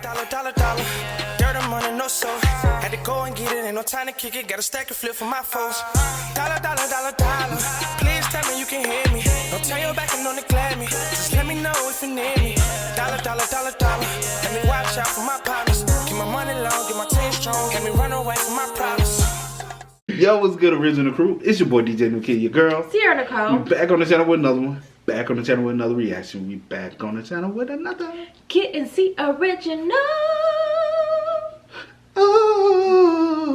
Dollar, dollar, dollar. Dirty money, no soul. Had to go and get it, ain't no time to kick it. Got a stack and flip for my foes. Dollar, dollar, dollar, dollar. Please tell me you can hear me. Don't turn your back and don't neglect me. Just let me know if you need me. Dollar, dollar, dollar, dollar. Let me watch out for my partners. Keep my money long, get my team strong. Let me run away from my problems. Yo, what's good, original crew? It's your boy DJ New Kid, your girl Sierra Nicole. We back on the channel with another one. Back on the channel with another reaction. We back on the channel with another Kid and C original. Oh.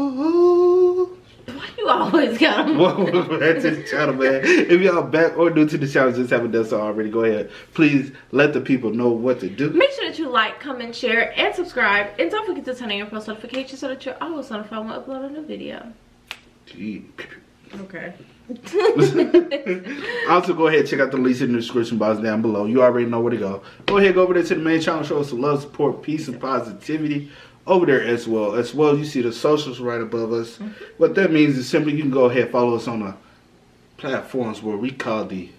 Why you always got them? Welcome back to the channel, man. If y'all back or new to the channel, just haven't done so already, go ahead. Please let the people know what to do. Make sure that you like, comment, share, and subscribe. And don't forget to turn on your post notifications so that you're always notified when I upload a new video. Okay. Also, go ahead and check out the links in the description box down below. You already know where to go. Go ahead, go over there to the main channel, show us some love, support, peace, and positivity over there as well. You see the socials right above us. What that means is simply you can go ahead and follow us on the platforms where we call the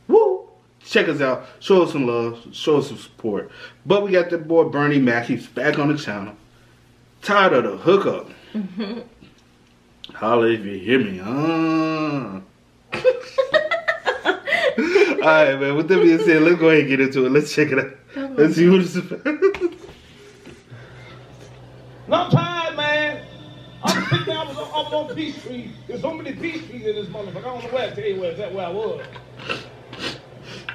woo. Check us out, show us some love, show us some support. But we got that boy Bernie Mac. He's back on the channel. Tired of the hookup. Holla if you hear me, Alright, man, with that being said, let's go ahead and get into it. Let's check it out. Let's see what it's about. I'm tired, man. I'm sitting down up on Peachtree. There's so many peach trees in this motherfucker. I don't know where to tell you where I was.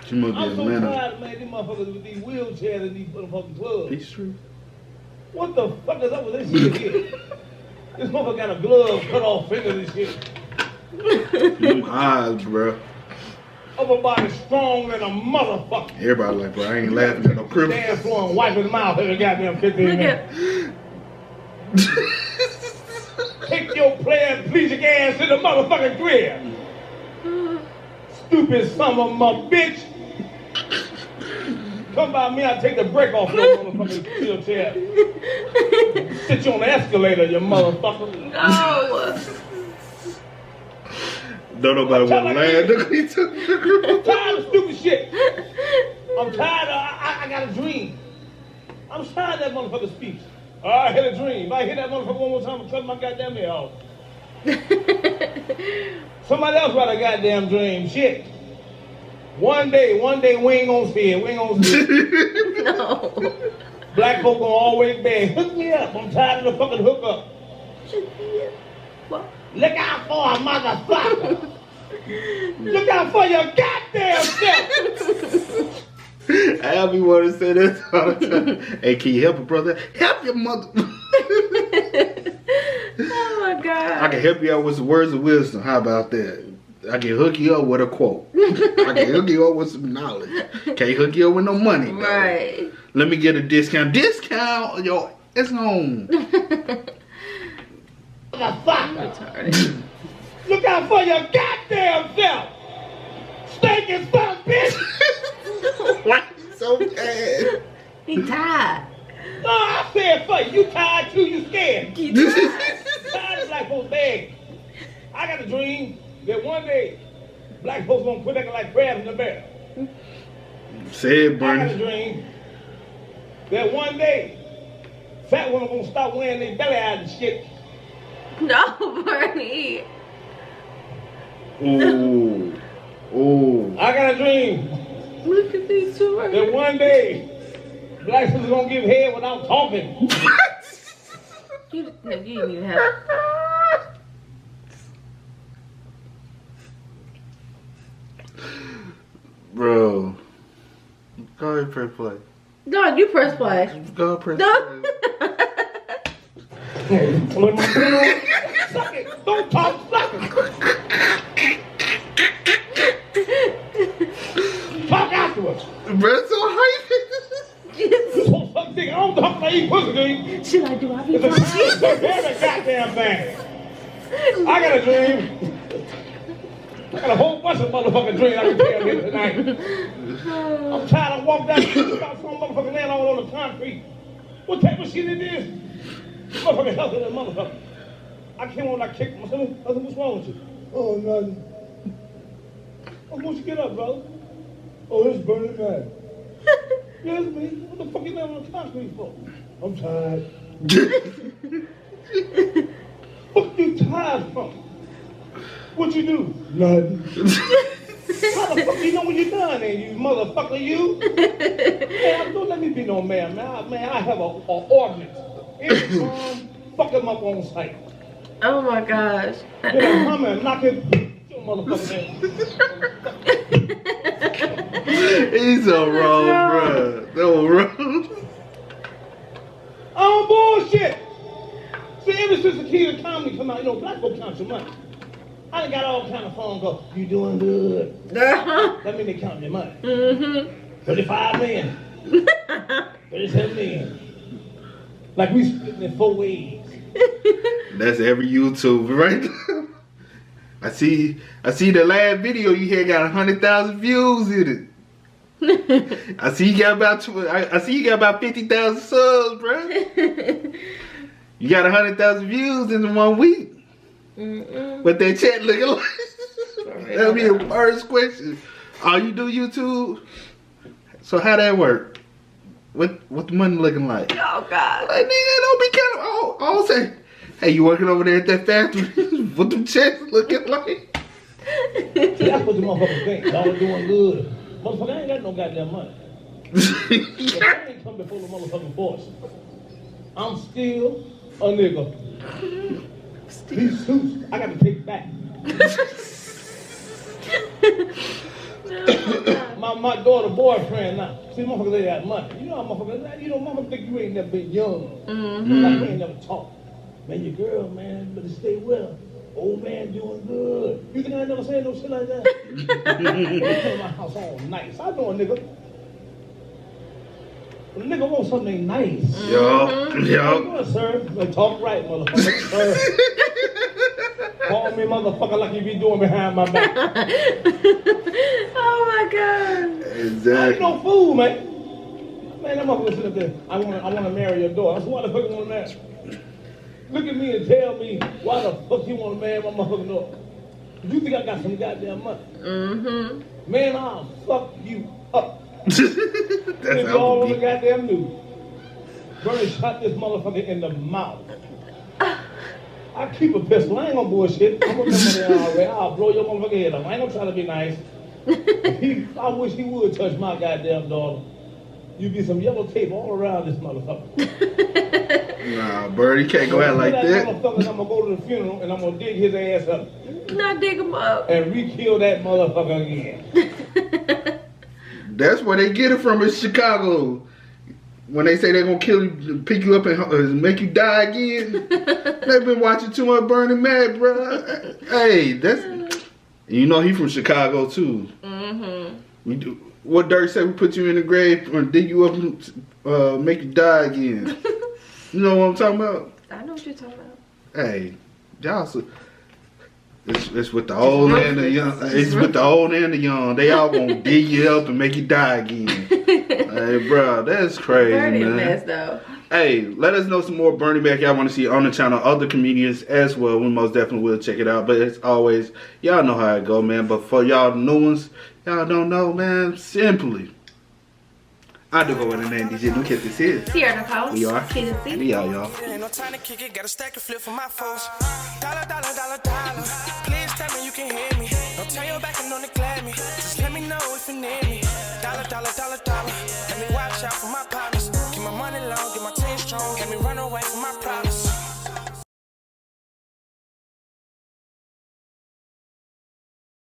You must be I'm so Atlanta. tired, man. These motherfuckers with these wheelchairs and these motherfucking clubs. Peachtree? What the fuck is up with this shit here? This motherfucker got a glove, cut off finger and shit. Them eyes, bro. Upper body strong than a motherfucker. Everybody like, bro, I ain't laughing at no criminal. Dance floor and wipe his mouth every goddamn 15 minutes. Take your player and please your ass to the motherfucking grill. Stupid son of a bitch. Come by me, I'll take the brake off your motherfucking wheelchair. Sit you on the escalator, you motherfucker. No. Don't nobody want to laugh. I'm tired of stupid shit. I'm tired of, I got a dream. I'm tired of that motherfucker speech. I had a dream. If I hear that motherfucker one more time, I'm cutting my goddamn ear off. Somebody else write a goddamn dream. Shit. One day, we ain't gonna see it. We ain't gonna see it. No. Black folk gonna always beg. Hook me up. I'm tired of the fucking hookup. What? Look out for a motherfucker. Look out for your goddamn self. I be want to say that all the time. Hey, can you help a brother? Help your mother. Oh my God. I can help you out with some words of wisdom. How about that? I can hook you up with a quote. I can hook you up with some knowledge. Can't hook you up with no money, though. Right. Let me get a discount. Discount, yo, it's on. Motherfucker. Look out for your goddamn self. Stinking son, bitch. Why so bad? He tired. No, I said for you. You tired too, you scared. He tired. Tired of black folks beg. I got a dream that one day black folks gonna quit acting like crabs in the barrel. Say it, I got a Bernie. dream that one day fat women gonna stop wearing their belly out and shit. No, Bernie. Ooh. Ooh. I got a dream Look at these two right that one day black folks gonna give head without talking. You didn't even have. Bro. Go ahead and press play. No, you press play. Go ahead and press No. play. Suck it. Don't talk, suck it. Talk afterwards. Bro, so hype. Oh, fuck, nigga, I don't talk about eating pussy, dude. Should I do? I be It's a dream for every goddamn thing. I got a dream. I got a whole bunch of motherfucking dreams I can tell you tonight. I'm tired of walking down the street about some motherfucking land all on the concrete. What type of shit it is? Motherfucking health of that motherfucker. I came on, I kicked myself. I said, what's wrong with you? Oh, nothing. Oh, won't you get up, brother? Oh, it's burning mad. Yes, me. What the fuck you laying on the concrete for? I'm tired. What you tired from? What you do? Nothing. How the fuck you know when you're done then, you motherfucker, you? Man, don't let me be no man, man. I have a ordinance. Any fuck him up on sight. Oh my gosh. Get a hammer and knock his motherfucker down. He's so wrong, bro. So wrong. Oh, bullshit. See, ever since the key to comedy come out, you know, black folks count your money. I done got all kind of phone calls. You doing good. That mean they count your money. 35 million. 37 million. Like we split in 4 ways. That's every YouTuber right there. I see the last video you had got 100,000 views in it. I see you got about 50,000 subs, bro. You got 100,000 views in 1 week. What that chat looking like? That'll be the first question. Oh, you do YouTube? So how that work? What the money looking like? Oh God. Like, nigga, don't be kind of all say, hey, you working over there at that factory? What them checks looking like? See, that's what the motherfuckers think. Y'all doing good. Motherfucker, I ain't got no goddamn money. But I ain't come before the motherfucking force. I'm still a nigga. These suits, I got to take back. my daughter boyfriend now. See, motherfuckers, they got money. You know how motherfuckers think you ain't never been young. Like you ain't never talked. Man, your girl, man, better stay with her. Old man doing good. You think I ain't never said no shit like that? I come to my house all nice. I know a nigga. When a nigga wants something nice. Yo. How you doing, sir? Like, talk right, motherfucker. Sir. Call me motherfucker like you be doing behind my back. Oh my God. Exactly. I ain't no fool, man. Man, that motherfucker sit up there. I wanna marry your daughter. I said, why the fuck you wanna marry? Look at me and tell me why the fuck you wanna marry my motherfucking daughter. You think I got some goddamn money? Man, I'll fuck you up. That's It's how all on it the be. goddamn news. Bernie shot this motherfucker in the mouth. I keep a pistol. I ain't gonna bullshit. I'm gonna come in there already. I'll blow your motherfucking head off. I ain't gonna try to be nice. I wish he would touch my goddamn daughter. You'd be some yellow tape all around this motherfucker. Nah, Birdie can't go out like that. Motherfucker, I'm gonna go to the funeral and I'm gonna dig his ass up. Not dig him up. And re-kill that motherfucker again. That's where they get it from in Chicago. When they say they're gonna kill you, pick you up and make you die again. They've been watching too much Burning Man, bro. Hey, that's he from Chicago too. We do what Dirk said. We put you in the grave or dig you up and make you die again. You know what I'm talking about? I know what you're talking about. Hey, y'all. It's with the old and the young. It's with the old and the young. They all gonna dig you up and make you die again. Hey, bro, that's crazy, Bernie man. mess though. Hey, let us know some more Bernie Mac y'all want to see on the channel. Other comedians as well. We most definitely will check it out. But as always, y'all know how it go, man. But for y'all new ones, y'all don't know, man. Simply, I do go with the name DJ. Look at this here. Sierra Nicole. We are. Kid and C. We are, y'all. Ain't no time to kick it, got a stack and flip for my foes. Dollar, dollar, dollar, dollar. Please tell me you can hear me. Don't turn your back and don't neglect me. Just let me know if you need me. Dollar, dollar, dollar, dollar. Let me watch out for my partners. Keep my money long, get my team strong. Let me run away from my problems.